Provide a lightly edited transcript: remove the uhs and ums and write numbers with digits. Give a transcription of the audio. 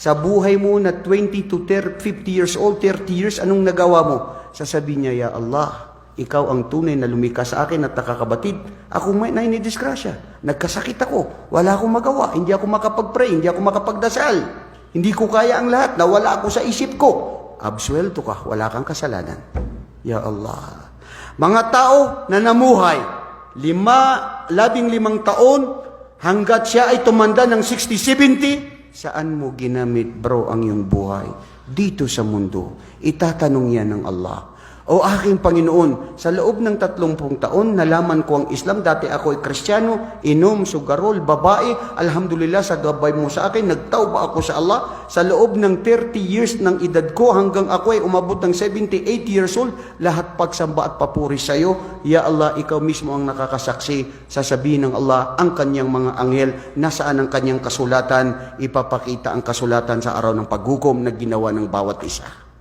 Sa buhay mo na 20 to 50 years old, 30 years, anong nagawa mo? Sasabihin niya, Ya Allah, ikaw ang tunay na lumikha sa akin at nakakabatid. Ako may nainidisgrasya. Nagkasakit ako. Wala akong magawa. Hindi ako makapag-pray. Hindi ako makapagdasal. Hindi ko kaya ang lahat. Nawala ako sa isip ko. Absuelto ka. Wala kang kasalanan. Ya Allah. Mga tao na namuhay, 15 taon, hanggat siya ay tumanda ng 60, 70, saan mo ginamit, bro, ang iyong buhay? Dito sa mundo. Itatanong yan ng Allah. O aking Panginoon, sa loob ng 30 taon, nalaman ko ang Islam. Dati ako ay Kristiyano, inom, sugarol, babae. Alhamdulillah, sa gabay mo sa akin, nagtauba ako sa Allah. Sa loob ng 30 years ng edad ko, hanggang ako ay umabot ng 78 years old, lahat pagsamba at papuri sa iyo. Ya Allah, ikaw mismo ang nakakasaksi. Sasabihin ng Allah, ang kanyang mga anghel, nasaan ang kanyang kasulatan? Ipapakita ang kasulatan sa araw ng paghukom na ginawa ng bawat isa.